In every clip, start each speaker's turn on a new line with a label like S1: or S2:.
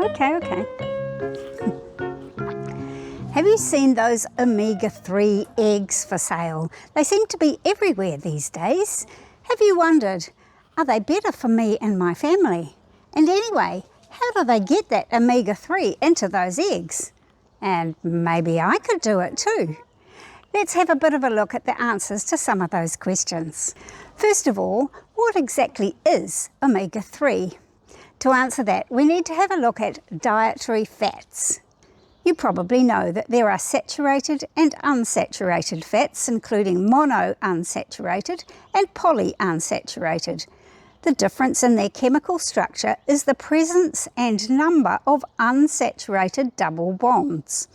S1: Okay. Have you seen those omega-3 eggs for sale? They seem to be everywhere these days. Have you wondered, are they better for me and my family? And anyway, how do they get that omega-3 into those eggs? And maybe I could do it too. Let's have a bit of a look at the answers to some of those questions. First of all, what exactly is omega-3? To answer that, we need to have a look at dietary fats. You probably know that there are saturated and unsaturated fats, including monounsaturated and polyunsaturated. The difference in their chemical structure is the presence and number of unsaturated double bonds.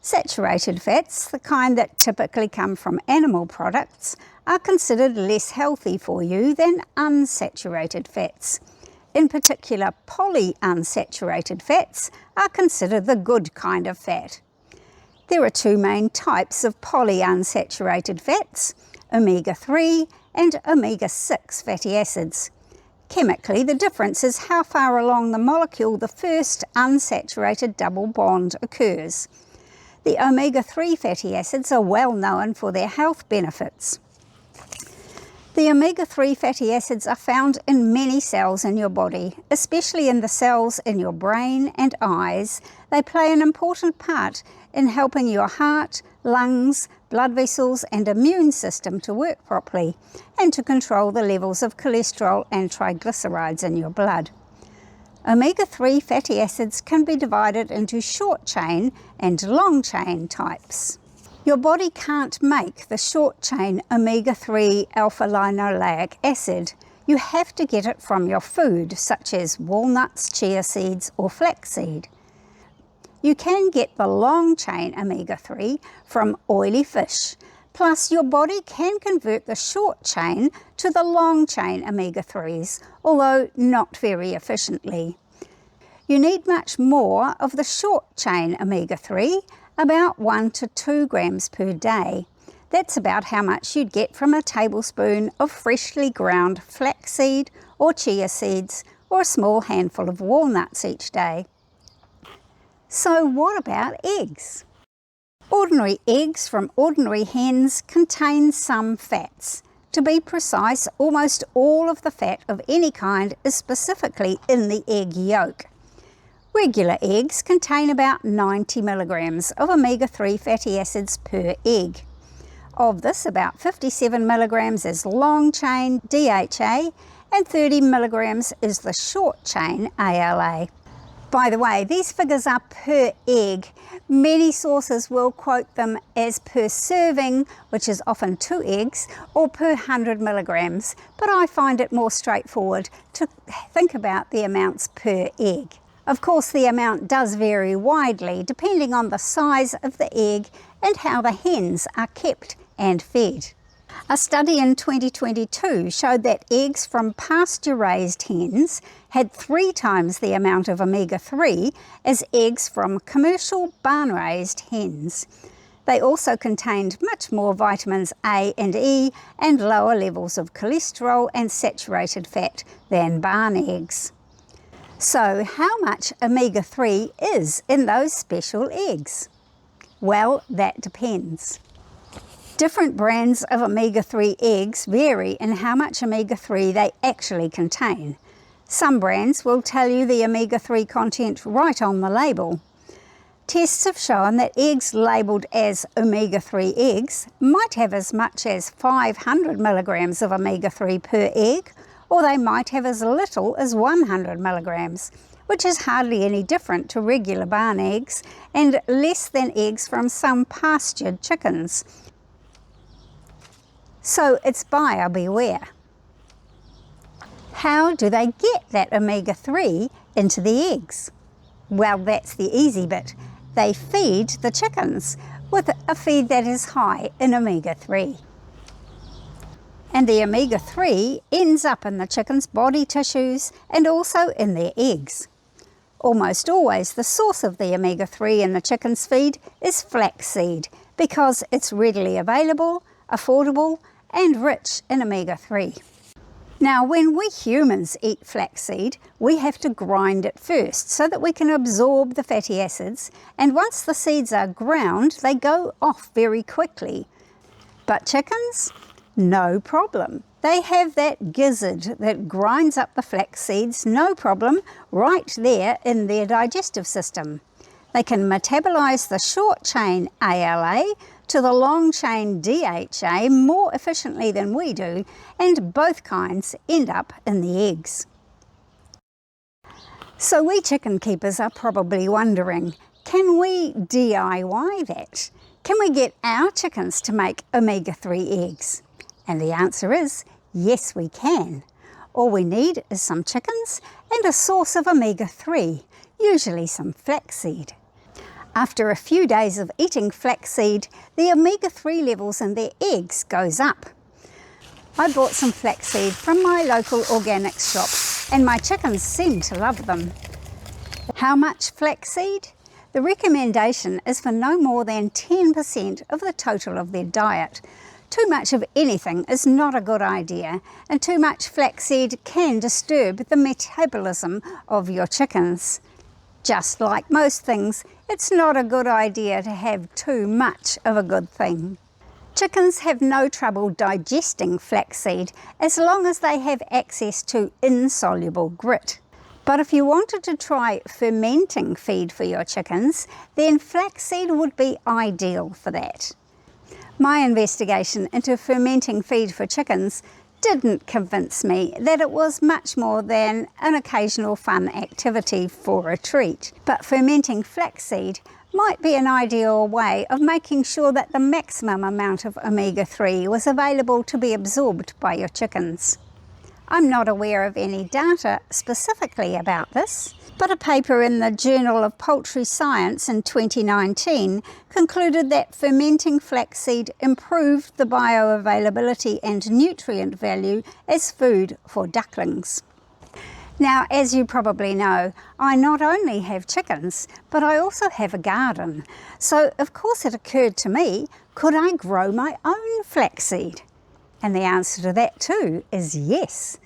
S1: Saturated fats, the kind that typically come from animal products, are considered less healthy for you than unsaturated fats. In particular, polyunsaturated fats are considered the good kind of fat. There are two main types of polyunsaturated fats, omega-3 and omega-6 fatty acids. Chemically, the difference is how far along the molecule the first unsaturated double bond occurs. The omega-3 fatty acids are well known for their health benefits. The omega-3 fatty acids are found in many cells in your body, especially in the cells in your brain and eyes. They play an important part in helping your heart, lungs, blood vessels and immune system to work properly and to control the levels of cholesterol and triglycerides in your blood. Omega-3 fatty acids can be divided into short-chain and long-chain types. Your body can't make the short-chain omega-3 alpha-linoleic acid. You have to get it from your food, such as walnuts, chia seeds or flaxseed. You can get the long-chain omega-3 from oily fish. Plus, your body can convert the short-chain to the long-chain omega-3s, although not very efficiently. You need much more of the short-chain omega-3, about 1 to 2 grams per day. That's about how much you'd get from a tablespoon of freshly ground flaxseed or chia seeds or a small handful of walnuts each day. So what about eggs? Ordinary eggs from ordinary hens contain some fats. To be precise, almost all of the fat of any kind is specifically in the egg yolk. Regular eggs contain about 90 milligrams of omega-3 fatty acids per egg. Of this, about 57 milligrams is long-chain DHA and 30 milligrams is the short-chain ALA. By the way, these figures are per egg. Many sources will quote them as per serving, which is often 2 eggs, or per 100 milligrams, but I find it more straightforward to think about the amounts per egg. Of course, the amount does vary widely depending on the size of the egg and how the hens are kept and fed. A study in 2022 showed that eggs from pasture-raised hens had 3 times the amount of omega-3 as eggs from commercial barn-raised hens. They also contained much more vitamins A and E and lower levels of cholesterol and saturated fat than barn eggs. So how much omega-3 is in those special eggs? Well, that depends. Different brands of omega-3 eggs vary in how much omega-3 they actually contain. Some brands will tell you the omega-3 content right on the label. Tests have shown that eggs labelled as omega-3 eggs might have as much as 500 milligrams of omega-3 per egg, or they might have as little as 100 milligrams, which is hardly any different to regular barn eggs and less than eggs from some pastured chickens. So it's buyer beware. How do they get that omega-3 into the eggs? Well, that's the easy bit. They feed the chickens with a feed that is high in omega-3. And the omega-3 ends up in the chicken's body tissues and also in their eggs. Almost always the source of the omega-3 in the chicken's feed is flaxseed because it's readily available, affordable and rich in omega-3. Now, when we humans eat flaxseed, we have to grind it first so that we can absorb the fatty acids, and once the seeds are ground, they go off very quickly. But chickens? No problem. They have that gizzard that grinds up the flax seeds, no problem, right there in their digestive system. They can metabolize the short chain ALA to the long chain DHA more efficiently than we do, and both kinds end up in the eggs. So we chicken keepers are probably wondering, can we DIY that? Can we get our chickens to make omega-3 eggs? And the answer is, yes we can. All we need is some chickens and a source of omega-3, usually some flaxseed. After a few days of eating flaxseed, the omega-3 levels in their eggs goes up. I bought some flaxseed from my local organic shop and my chickens seem to love them. How much flaxseed? The recommendation is for no more than 10% of the total of their diet. Too much of anything is not a good idea, and too much flaxseed can disturb the metabolism of your chickens. Just like most things, it's not a good idea to have too much of a good thing. Chickens have no trouble digesting flaxseed as long as they have access to insoluble grit. But if you wanted to try fermenting feed for your chickens, then flaxseed would be ideal for that. My investigation into fermenting feed for chickens didn't convince me that it was much more than an occasional fun activity for a treat. But fermenting flaxseed might be an ideal way of making sure that the maximum amount of omega-3 was available to be absorbed by your chickens. I'm not aware of any data specifically about this, but a paper in the Journal of Poultry Science in 2019 concluded that fermenting flaxseed improved the bioavailability and nutrient value as food for ducklings. Now, as you probably know, I not only have chickens, but I also have a garden. So, of course, it occurred to me, could I grow my own flaxseed? And the answer to that too is yes.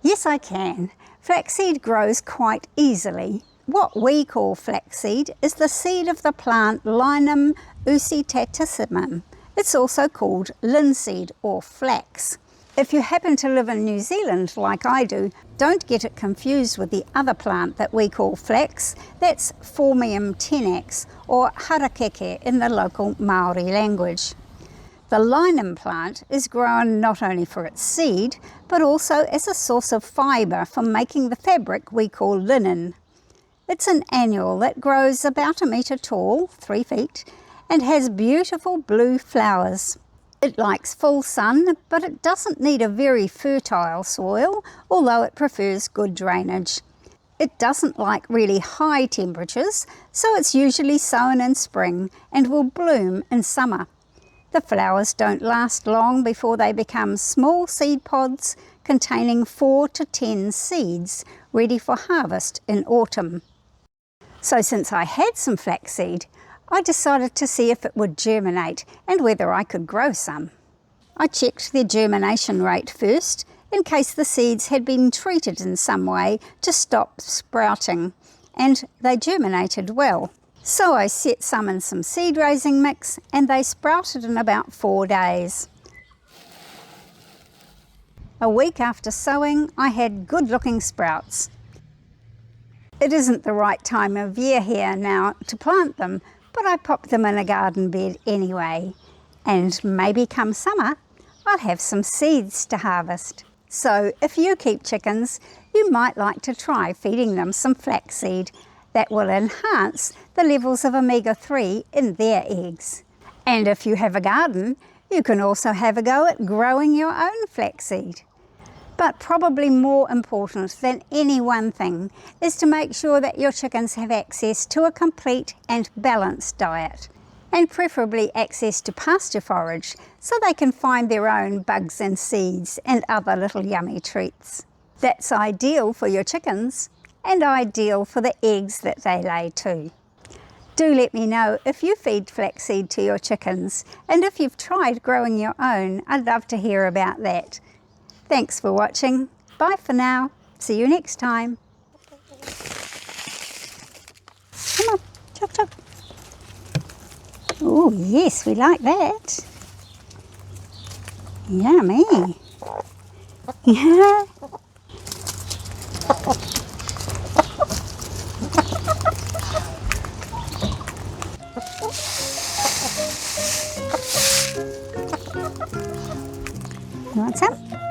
S1: Yes, I can. Flaxseed grows quite easily. What we call flaxseed is the seed of the plant Linum usitatissimum. It's also called linseed or flax. If you happen to live in New Zealand like I do, don't get it confused with the other plant that we call flax. That's Phormium tenax or harakeke in the local Maori language. The linum plant is grown not only for its seed, but also as a source of fibre for making the fabric we call linen. It's an annual that grows about 1 metre tall, 3 feet, and has beautiful blue flowers. It likes full sun, but it doesn't need a very fertile soil, although it prefers good drainage. It doesn't like really high temperatures, so it's usually sown in spring and will bloom in summer. The flowers don't last long before they become small seed pods containing 4 to 10 seeds ready for harvest in autumn. So since I had some flaxseed, I decided to see if it would germinate and whether I could grow some. I checked their germination rate first in case the seeds had been treated in some way to stop sprouting, and they germinated well. So I set some in some seed raising mix and they sprouted in about 4 days. A week after sowing, I had good looking sprouts. It isn't the right time of year here now to plant them, but I popped them in a garden bed anyway. And maybe come summer, I'll have some seeds to harvest. So if you keep chickens, you might like to try feeding them some flaxseed. That will enhance the levels of omega-3 in their eggs. And if you have a garden, you can also have a go at growing your own flaxseed. But probably more important than any one thing is to make sure that your chickens have access to a complete and balanced diet, and preferably access to pasture forage so they can find their own bugs and seeds and other little yummy treats. That's ideal for your chickens, and ideal for the eggs that they lay too. Do let me know if you feed flaxseed to your chickens, and if you've tried growing your own, I'd love to hear about that. Thanks for watching. Bye for now. See you next time. Come on, chop, chop. Oh, yes, we like that. Yummy. Yeah. You want some?